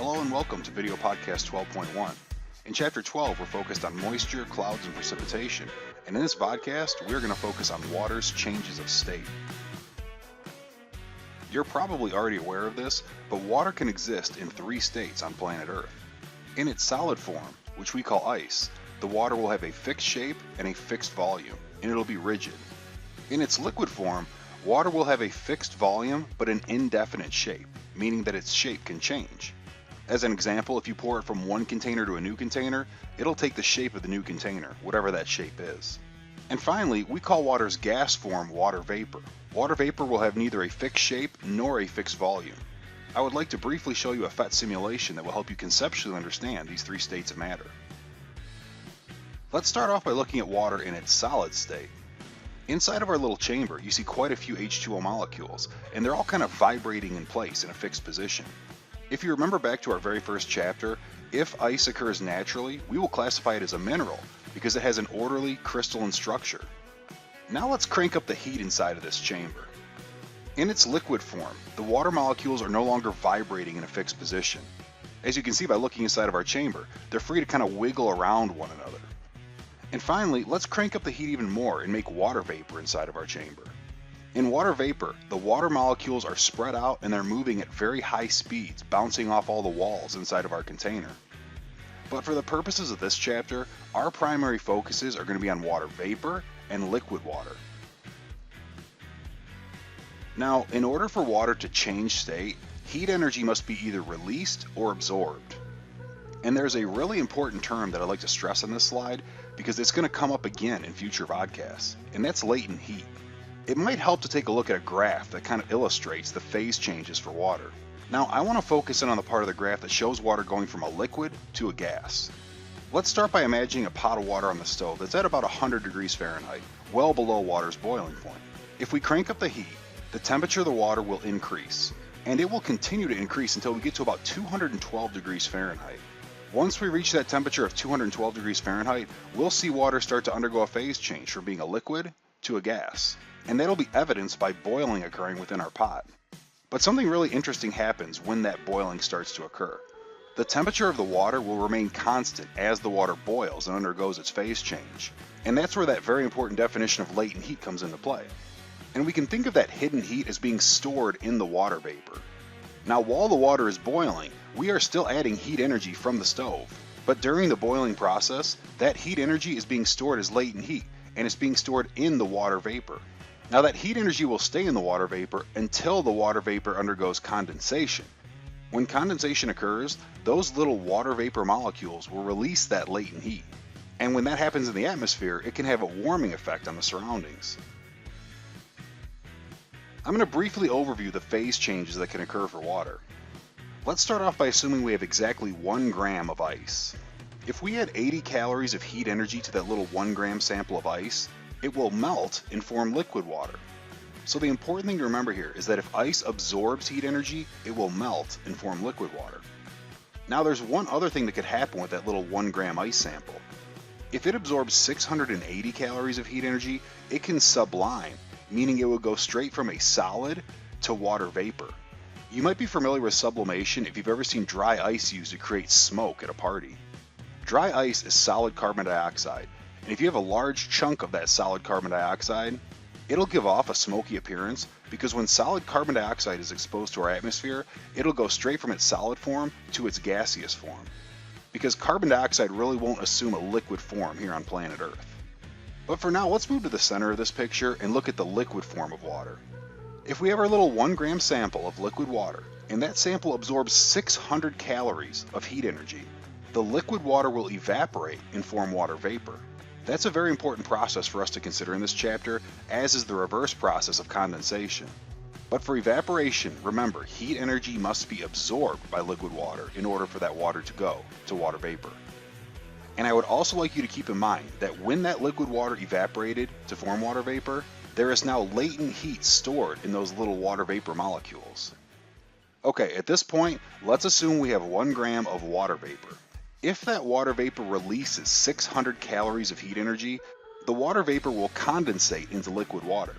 Hello and welcome to Video Podcast 12.1. In Chapter 12, we're focused on moisture, clouds, and precipitation. And in this vodcast, we're going to focus on water's changes of state. You're probably already aware of this, but water can exist in three states on planet Earth. In its solid form, which we call ice, the water will have a fixed shape and a fixed volume, and it'll be rigid. In its liquid form, water will have a fixed volume but an indefinite shape, meaning that its shape can change. As an example, if you pour it from one container to a new container, it'll take the shape of the new container, whatever that shape is. And finally, we call water's gas form water vapor. Water vapor will have neither a fixed shape nor a fixed volume. I would like to briefly show you a PhET simulation that will help you conceptually understand these three states of matter. Let's start off by looking at water in its solid state. Inside of our little chamber, you see quite a few H2O molecules, and they're all kind of vibrating in place in a fixed position. If you remember back to our very first chapter, if ice occurs naturally, we will classify it as a mineral because it has an orderly crystalline structure. Now let's crank up the heat inside of this chamber. In its liquid form, the water molecules are no longer vibrating in a fixed position. As you can see by looking inside of our chamber, they're free to kind of wiggle around one another. And finally, let's crank up the heat even more and make water vapor inside of our chamber. In water vapor, the water molecules are spread out and they're moving at very high speeds, bouncing off all the walls inside of our container. But for the purposes of this chapter, our primary focuses are going to be on water vapor and liquid water. Now, in order for water to change state, heat energy must be either released or absorbed. And there's a really important term that I'd like to stress on this slide because it's going to come up again in future vodcasts, and that's latent heat. It might help to take a look at a graph that kind of illustrates the phase changes for water. Now, I want to focus in on the part of the graph that shows water going from a liquid to a gas. Let's start by imagining a pot of water on the stove that's at about 100 degrees Fahrenheit, well below water's boiling point. If we crank up the heat, the temperature of the water will increase, and it will continue to increase until we get to about 212 degrees Fahrenheit. Once we reach that temperature of 212 degrees Fahrenheit, we'll see water start to undergo a phase change from being a liquid to a gas, and that'll be evidenced by boiling occurring within our pot. But something really interesting happens when that boiling starts to occur. The temperature of the water will remain constant as the water boils and undergoes its phase change, and that's where that very important definition of latent heat comes into play. And we can think of that hidden heat as being stored in the water vapor. Now, while the water is boiling, we are still adding heat energy from the stove, but during the boiling process, that heat energy is being stored as latent heat, and it's being stored in the water vapor. Now, that heat energy will stay in the water vapor until the water vapor undergoes condensation. When condensation occurs, those little water vapor molecules will release that latent heat. And when that happens in the atmosphere, it can have a warming effect on the surroundings. I'm going to briefly overview the phase changes that can occur for water. Let's start off by assuming we have exactly 1 gram of ice. If we add 80 calories of heat energy to that little 1 gram sample of ice, it will melt and form liquid water. So the important thing to remember here is that if ice absorbs heat energy, it will melt and form liquid water. Now there's one other thing that could happen with that little 1 gram ice sample. If it absorbs 680 calories of heat energy, it can sublime, meaning it will go straight from a solid to water vapor. You might be familiar with sublimation if you've ever seen dry ice used to create smoke at a party. Dry ice is solid carbon dioxide, and if you have a large chunk of that solid carbon dioxide, it'll give off a smoky appearance because when solid carbon dioxide is exposed to our atmosphere, it'll go straight from its solid form to its gaseous form. Because carbon dioxide really won't assume a liquid form here on planet Earth. But for now, let's move to the center of this picture and look at the liquid form of water. If we have our little 1 gram sample of liquid water, and that sample absorbs 600 calories of heat energy, the liquid water will evaporate and form water vapor. That's a very important process for us to consider in this chapter, as is the reverse process of condensation. But for evaporation, remember, heat energy must be absorbed by liquid water in order for that water to go to water vapor. And I would also like you to keep in mind that when that liquid water evaporated to form water vapor, there is now latent heat stored in those little water vapor molecules. Okay, at this point, let's assume we have 1 gram of water vapor. If that water vapor releases 600 calories of heat energy, the water vapor will condensate into liquid water.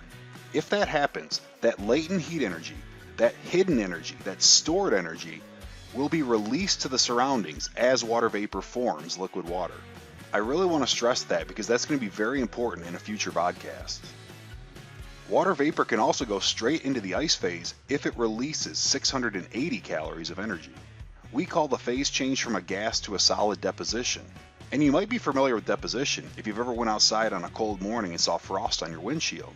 If that happens, that latent heat energy, that hidden energy, that stored energy, will be released to the surroundings as water vapor forms liquid water. I really want to stress that because that's going to be very important in a future vodcast. Water vapor can also go straight into the ice phase if it releases 680 calories of energy. We call the phase change from a gas to a solid deposition. And you might be familiar with deposition if you've ever went outside on a cold morning and saw frost on your windshield.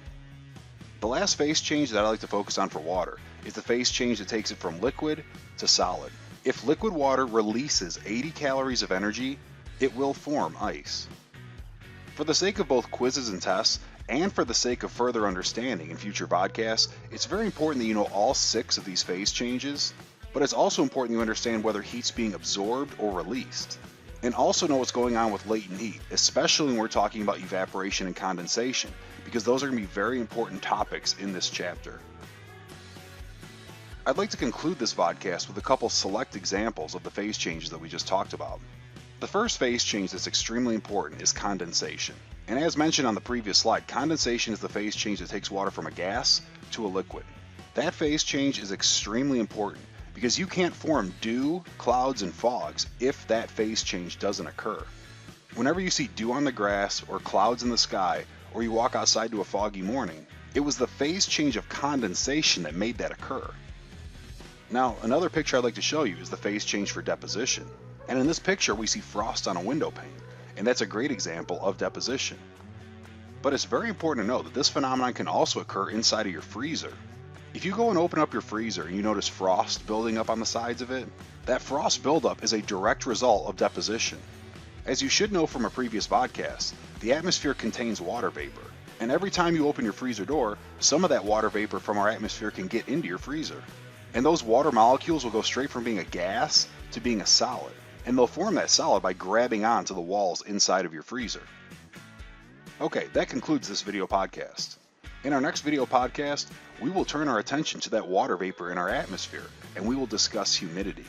The last phase change that I like to focus on for water is the phase change that takes it from liquid to solid. If liquid water releases 80 calories of energy, it will form ice. For the sake of both quizzes and tests, and for the sake of further understanding in future vodcasts, it's very important that you know all 6 of these phase changes, but it's also important you understand whether heat's being absorbed or released. And also know what's going on with latent heat, especially when we're talking about evaporation and condensation, because those are going to be very important topics in this chapter. I'd like to conclude this vodcast with a couple select examples of the phase changes that we just talked about. The first phase change that's extremely important is condensation. And as mentioned on the previous slide, condensation is the phase change that takes water from a gas to a liquid. That phase change is extremely important because you can't form dew, clouds, and fogs if that phase change doesn't occur. Whenever you see dew on the grass or clouds in the sky, or you walk outside to a foggy morning, it was the phase change of condensation that made that occur. Now, another picture I'd like to show you is the phase change for deposition. And in this picture, we see frost on a window pane, and that's a great example of deposition. But it's very important to know that this phenomenon can also occur inside of your freezer. If you go and open up your freezer and you notice frost building up on the sides of it, that frost buildup is a direct result of deposition. As you should know from a previous vodcast, the atmosphere contains water vapor, and every time you open your freezer door, some of that water vapor from our atmosphere can get into your freezer. And those water molecules will go straight from being a gas to being a solid, and they'll form that solid by grabbing onto the walls inside of your freezer. Okay, that concludes this video podcast. In our next video podcast, we will turn our attention to that water vapor in our atmosphere, and we will discuss humidity.